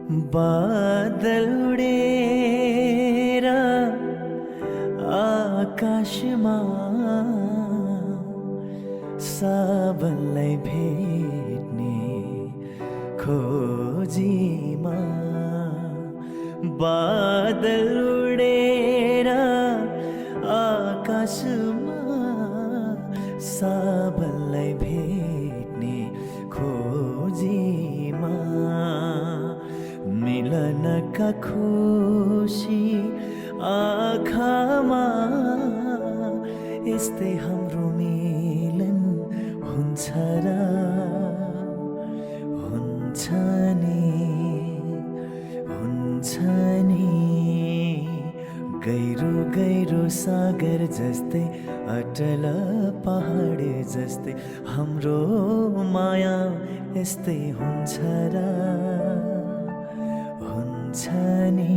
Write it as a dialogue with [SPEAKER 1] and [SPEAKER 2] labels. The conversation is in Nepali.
[SPEAKER 1] बादल उडेर आकाशमा साबनलाई भेट्ने खोजीमा। बादल उडेर आकाशमा साबनलाई भेट्ने खोजीमा। मिलनका खुसी आँखामा यस्तै हाम्रो मिलन हुन्छ र हुन्छ नि गहिरो गहिरो सागर जस्तै अटल पहाड जस्तै हाम्रो माया यस्तै हुन्छ र हुन्छ नि।